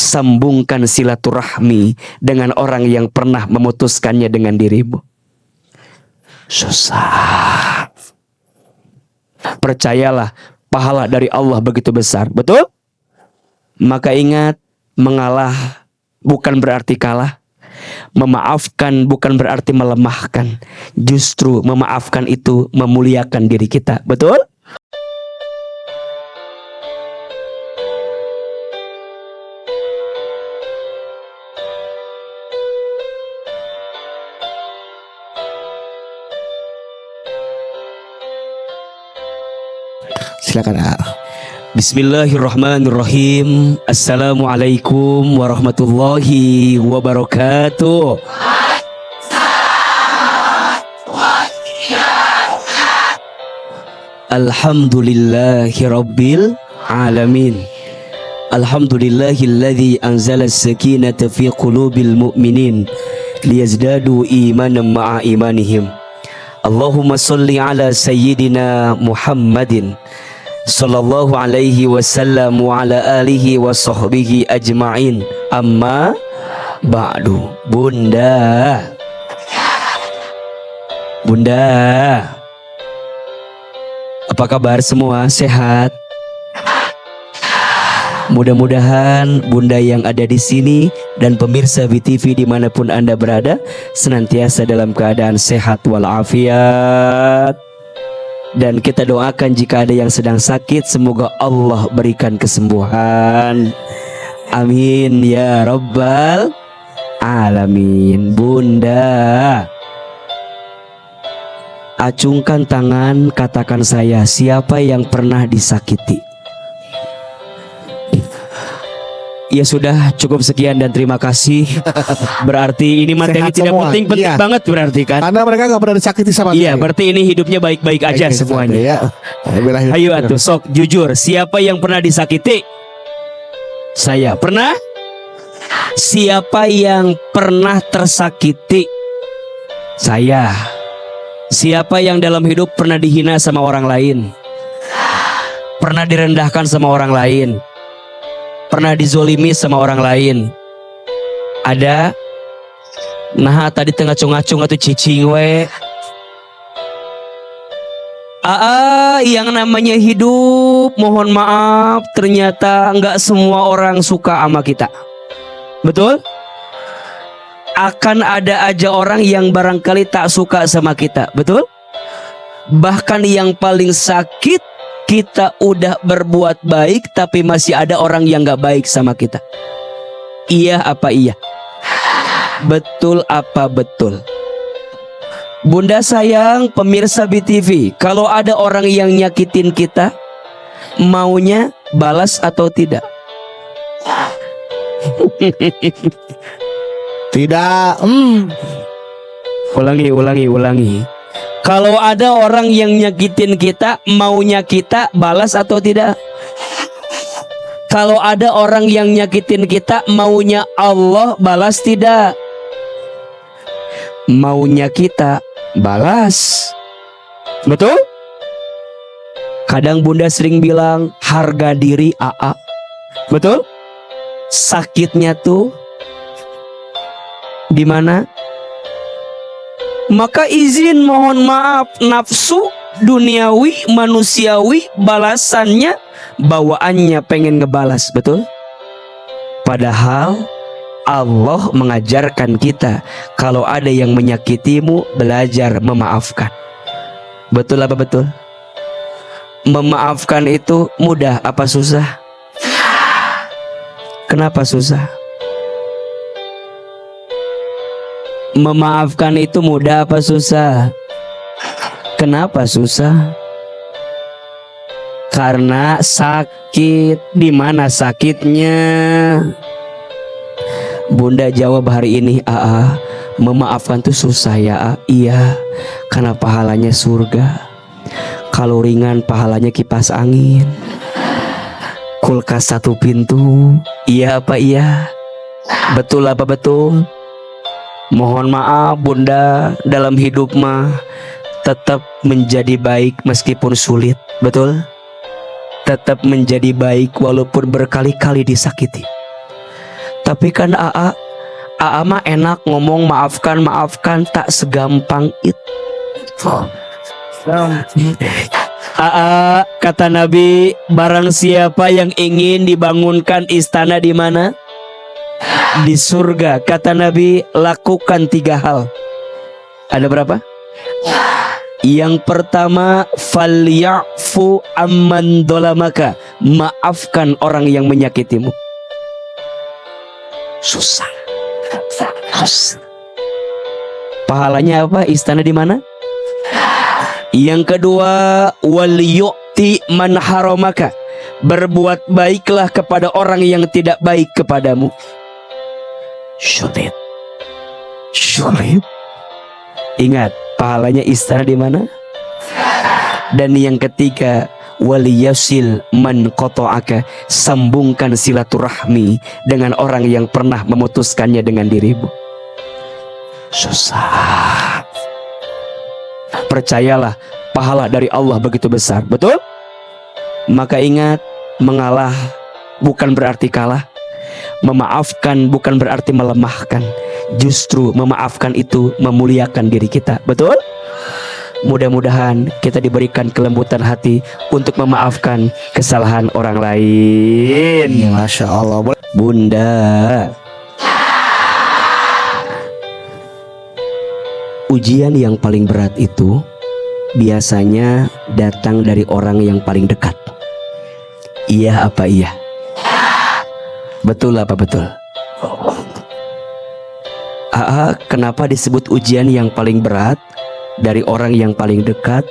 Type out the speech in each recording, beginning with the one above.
sambungkan silaturahmi dengan orang yang pernah memutuskannya dengan dirimu? Susah. Percayalah, pahala dari Allah begitu besar. Betul? Maka ingat, mengalah bukan berarti kalah. Memaafkan bukan berarti melemahkan. Justru memaafkan itu memuliakan diri kita. Betul? Silakan. Bismillahirrahmanirrahim. Assalamualaikum warahmatullahi wabarakatuh. Alhamdulillahi rabbil alamin. Alhamdulillahilladzi anzala as-sakinata fi qulubil mu'minin liyazdadu imanan ma'a imanihim. Allahumma salli ala sayyidina Muhammadin sallallahu alaihi wasallam wa ala alihi wa sahbihi ajma'in. Amma ba'du. Bunda, apa kabar semua? Sehat? Mudah-mudahan Bunda yang ada di sini dan pemirsa BTV dimanapun Anda berada senantiasa dalam keadaan sehat walafiat. Dan kita doakan jika ada yang sedang sakit, semoga Allah berikan kesembuhan. Amin ya rabbal alamin. Bunda, acungkan tangan, katakan saya, siapa yang pernah disakiti? Ya sudah, cukup sekian dan terima kasih. Berarti ini materi tidak penting banget berarti kan? Karena mereka gak pernah disakiti sama Iya, berarti ini hidupnya baik-baik aja semuanya. Ya. Ayo atuh, sok jujur, siapa yang pernah disakiti? Saya pernah. Siapa yang pernah tersakiti? Saya. Siapa yang dalam hidup pernah dihina sama orang lain? Pernah direndahkan sama orang lain? Pernah dizolimi sama orang lain? Ada? Nah tadi tengah ngacung-ngacung atau cicing we. Yang namanya hidup, mohon maaf, ternyata nggak semua orang suka sama kita. Betul? Akan ada aja orang yang barangkali tak suka sama kita. Betul? Bahkan yang paling sakit, kita udah berbuat baik tapi masih ada orang yang gak baik sama kita. Iya apa iya? Betul apa betul? Bunda sayang, pemirsa BTV, kalau ada orang yang nyakitin kita, maunya balas atau tidak? Tidak. Ulangi. Kalau ada orang yang nyakitin kita, maunya kita balas atau tidak? Kalau ada orang yang nyakitin kita, maunya Allah balas tidak? Maunya kita balas. Betul? Kadang Bunda sering bilang harga diri AA. Betul? Sakitnya tuh di mana? Maka izin mohon maaf, nafsu duniawi manusiawi balasannya bawaannya pengen ngebalas. Betul? Padahal Allah mengajarkan kita, kalau ada yang menyakitimu, belajar memaafkan. Betul apa betul? Memaafkan itu mudah apa susah? Kenapa susah? Memaafkan itu mudah apa susah? Kenapa susah? Karena sakit. Di mana sakitnya? Bunda jawab hari ini, memaafkan tuh susah ya. Iya, karena pahalanya surga. Kalau ringan pahalanya kipas angin, kulkas satu pintu. Iya apa iya? Betul apa betul? Mohon maaf Bunda, dalam hidup mah tetap menjadi baik meskipun sulit. Betul? Tetap menjadi baik walaupun berkali-kali disakiti. Tapi kan AA mah enak ngomong maafkan tak segampang itu. Kata Nabi, barang siapa yang ingin dibangunkan istana di mana? Di surga. Kata Nabi, lakukan 3 hal. Ada berapa? Yang pertama, falyafu amman dolamaka, maafkan orang yang menyakitimu. Susah. Pahalanya apa? Istana di mana? Yang kedua, wal yu'ti man haramaka, berbuat baiklah kepada orang yang tidak baik kepadamu. Sulit. Ingat, pahalanya istana di mana? Dan yang ketiga, waliyasil man qata'aka, sambungkan silaturahmi dengan orang yang pernah memutuskannya dengan dirimu. Susah. Percayalah, pahala dari Allah begitu besar. Betul? Maka ingat, mengalah bukan berarti kalah. Memaafkan bukan berarti melemahkan. Justru memaafkan itu memuliakan diri kita. Betul? Mudah-mudahan kita diberikan kelembutan hati untuk memaafkan kesalahan orang lain. Masya Allah. Bunda, ujian yang paling berat itu biasanya datang dari orang yang paling dekat. Iya apa iya? Betul apa betul? Kenapa disebut ujian yang paling berat dari orang yang paling dekat?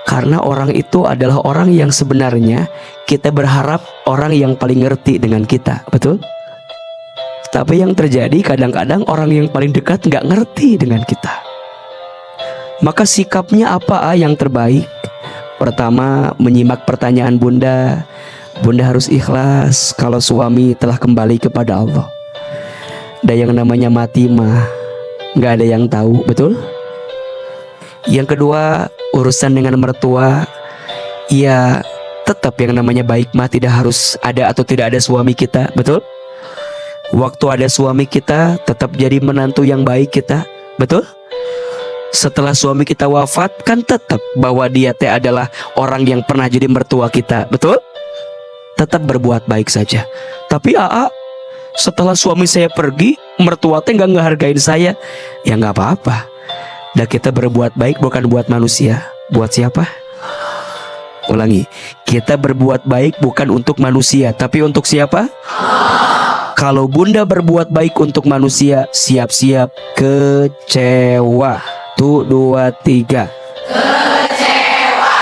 Karena orang itu adalah orang yang sebenarnya kita berharap orang yang paling ngerti dengan kita. Betul? Tapi yang terjadi kadang-kadang orang yang paling dekat nggak ngerti dengan kita. Maka sikapnya apa yang terbaik? Pertama, menyimak pertanyaan Bunda. Bunda harus ikhlas kalau suami telah kembali kepada Allah. Dan yang namanya mati mah nggak ada yang tahu, betul? Yang kedua, urusan dengan mertua, ya tetap yang namanya baik mah tidak harus ada atau tidak ada suami kita, betul? Waktu ada suami kita tetap jadi menantu yang baik kita, betul? Setelah suami kita wafat kan tetap bahwa dia teh adalah orang yang pernah jadi mertua kita, betul? Tetap berbuat baik saja. Tapi setelah suami saya pergi, mertua teh nggak ngehargain saya, ya nggak apa-apa. Dan kita berbuat baik bukan buat manusia, buat siapa? Ulangi, kita berbuat baik bukan untuk manusia, tapi untuk siapa? Kalau Bunda berbuat baik untuk manusia, siap-siap kecewa. 1, 2, 3. Kecewa.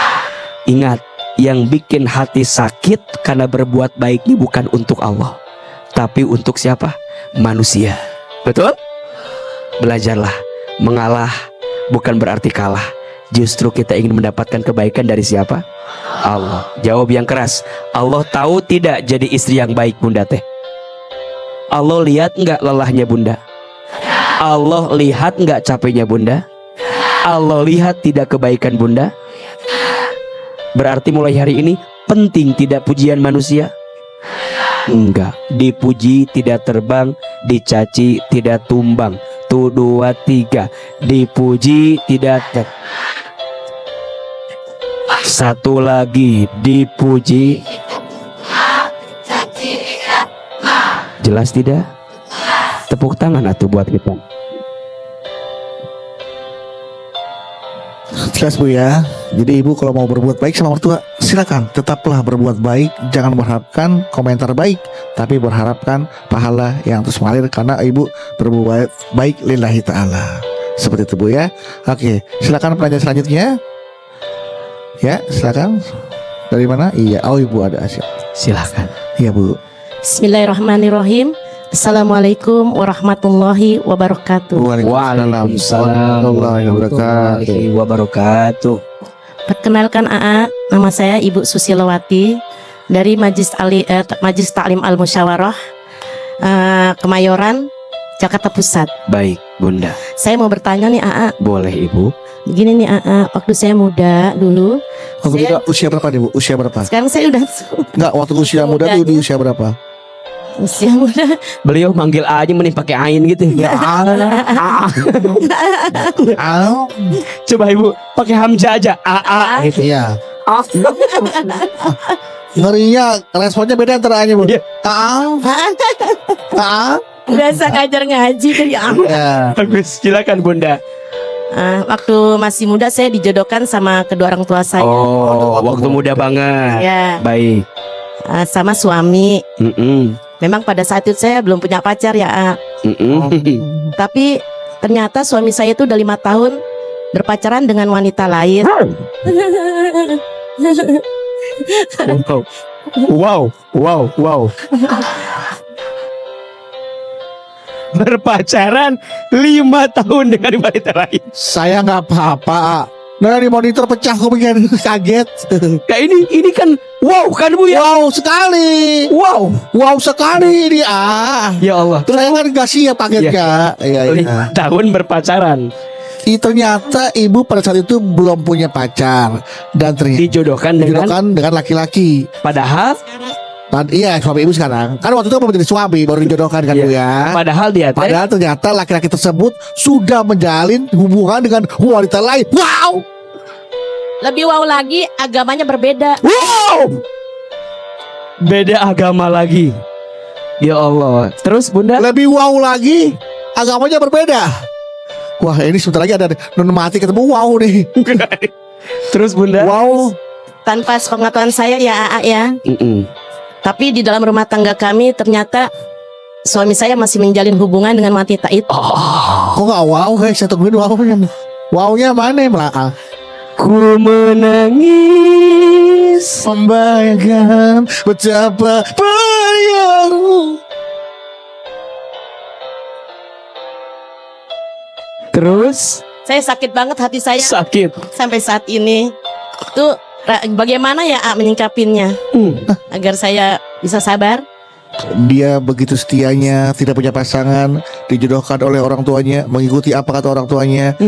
Ingat, yang bikin hati sakit karena berbuat baik ini bukan untuk Allah, tapi untuk siapa? Manusia. Betul? Belajarlah, mengalah bukan berarti kalah. Justru kita ingin mendapatkan kebaikan dari siapa? Allah. Jawab yang keras. Allah tahu tidak jadi istri yang baik Bunda teh? Allah lihat nggak lelahnya Bunda? Allah lihat nggak capeknya Bunda? Allah lihat tidak kebaikan Bunda? Berarti mulai hari ini penting tidak pujian manusia? Enggak. Dipuji tidak terbang, dicaci tidak tumbang. 1, 2, 3. Dipuji tidak satu lagi, dipuji. Jelas tidak? Tepuk tangan atuh buat kita. Jelas Bu ya. Jadi Ibu kalau mau berbuat baik sama mertua, silakan tetaplah berbuat baik. Jangan mengharapkan komentar baik, tapi berharapkan pahala yang terus mengalir karena Ibu berbuat baik lillahi ta'ala. Seperti itu Bu ya. Oke, silakan pertanyaan selanjutnya. Ya, silakan. Dari mana? Iya, oh Ibu ada Asia. Silakan. Iya Bu. Bismillahirrahmanirrahim. Assalamualaikum warahmatullahi wabarakatuh. Waalaikumsalam warahmatullahi wabarakatuh. Perkenalkan nama saya Ibu Susilowati dari Majelis Taklim Al Musyawarah Kemayoran, Jakarta Pusat. Baik Bunda. Saya mau bertanya nih Boleh Ibu. Begini nih waktu saya muda dulu. Usia berapa nih Bu? Usia berapa? Sekarang saya udah Enggak, waktu usia muda tuh di usia berapa? Usia muda. Beliau manggil A aja mending pakai ain gitu. Ya Allah. Ah, Coba Ibu pakai hamzah aja. A gitu. iya. A. Ngerinya responnya beda antara A-nya, Bu. Iya. Biasa ngajar ngaji dari Ya. Bagus, silakan Bunda. Waktu masih muda saya dijodohkan sama kedua orang tua saya. Oh, waktu muda banget. Ya, Baik. sama suami. Mm-mm. Memang pada saat itu saya belum punya pacar ya, A. Mm-mm. Tapi ternyata suami saya itu udah 5 tahun berpacaran dengan wanita lain. Wow, wow, wow. Berpacaran 5 tahun dengan wanita lain. Saya nggak apa-apa, A. Nah, di monitor pecah kok bikin kaget. Nah ini kan wow kan Bu ya? Wow sekali. Wow. Wow sekali ini, A. Ya Allah. Terus saya kan nggak siap kagetnya. Iya, iya. 5 tahun berpacaran. Ternyata ibu pada saat itu belum punya pacar dan ternyata Dijodohkan dengan dijodohkan dengan laki-laki. padahal Iya, suami ibu sekarang. Kan waktu itu belum menjadi suami, baru dijodohkan kan, Bu ya. padahal dia teh Padahal ternyata laki-laki tersebut sudah menjalin hubungan dengan wanita lain. Wow! Lebih wow lagi, agamanya berbeda. wow. Beda agama lagi. Ya Allah. Terus Bunda? Lebih wow lagi, agamanya berbeda. Wah, ini sebentar lagi ada non mati ketemu wow nih. Terus Bunda? Wow. Tanpa sepengetahuan saya ya, A ya. Mm-mm. Tapi di dalam rumah tangga kami ternyata suami saya masih menjalin hubungan dengan wanita itu. Kok gak wow? Saya tungguin wow-nya. Wow-nya mana malah? Ku menangis. Membayangkan betapa bayangmu. Terus Saya sakit banget hati saya sakit. sampai saat ini. Tuh bagaimana ya A menyingkapinya agar saya bisa sabar? Dia begitu setianya, tidak punya pasangan, dijodohkan oleh orang tuanya, mengikuti apa kata orang tuanya,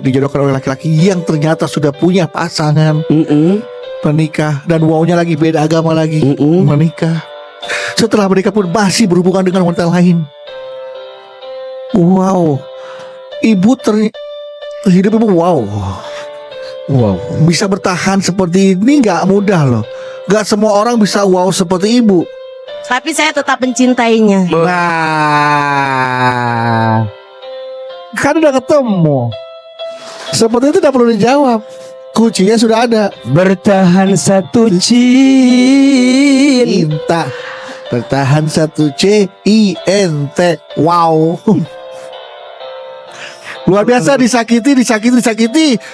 dijodohkan oleh laki-laki yang ternyata sudah punya pasangan, Mm-mm. menikah, dan wownya lagi beda agama lagi, Mm-mm. menikah. Setelah menikah pun masih berhubungan dengan wanita lain. Wow, hidup ibu wow. Wow. Bisa bertahan seperti ini nggak mudah loh. Nggak semua orang bisa wow seperti ibu. Tapi saya tetap mencintainya. Nah, kan udah ketemu. Seperti itu tidak perlu dijawab. Kuncinya sudah ada. Bertahan satu cinta. Bertahan satu CINT. Wow. Luar biasa, disakiti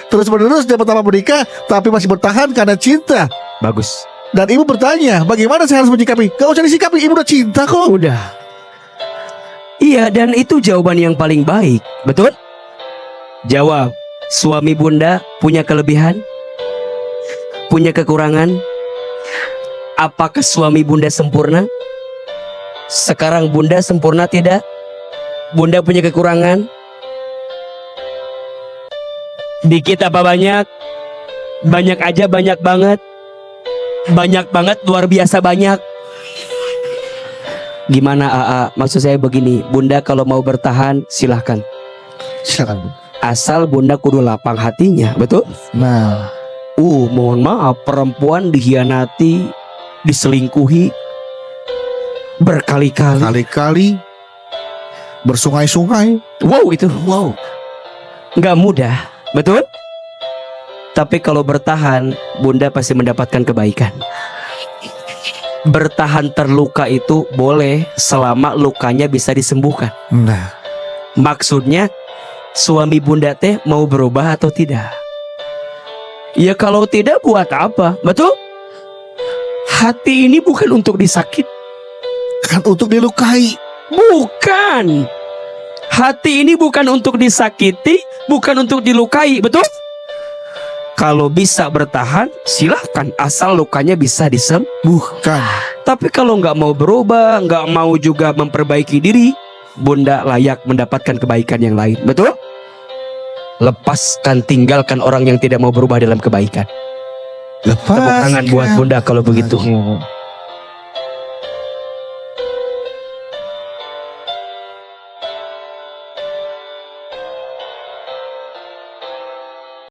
terus menerus dia pertama menikah tapi masih bertahan karena cinta. Bagus. Dan ibu bertanya, bagaimana saya harus menyikapi? Gak usah disikapi, ibu udah cinta kok. Udah. Iya, dan itu jawaban yang paling baik. Betul? Jawab. Suami Bunda punya kelebihan? Punya kekurangan? Apakah suami Bunda sempurna? Sekarang Bunda sempurna tidak? Bunda punya kekurangan? Dikit apa banyak? Banyak aja, banyak banget. Banyak banget, luar biasa banyak. Gimana AA? Maksud saya begini, Bunda kalau mau bertahan silahkan. Silakan, Bu. Asal Bunda kudu lapang hatinya, betul? Nah, Mohon maaf, perempuan dihianati, diselingkuhi berkali-kali. kali-kali bersungai-sungai. Wow, itu wow. Nggak mudah, betul? Tapi kalau bertahan, Bunda pasti mendapatkan kebaikan. Bertahan terluka itu boleh selama lukanya bisa disembuhkan. Nah, Maksudnya suami Bunda teh mau berubah atau tidak? Ya kalau tidak buat apa? Betul? Hati ini bukan untuk disakit. kan untuk dilukai. Bukan. Hati ini bukan untuk disakiti, bukan untuk dilukai, betul? Kalau bisa bertahan, silahkan asal lukanya bisa disembuhkan. Tapi kalau nggak mau berubah, nggak mau juga memperbaiki diri, Bunda layak mendapatkan kebaikan yang lain, betul? Lepaskan, tinggalkan orang yang tidak mau berubah dalam kebaikan. Tepuk tangan buat Bunda kalau begitu.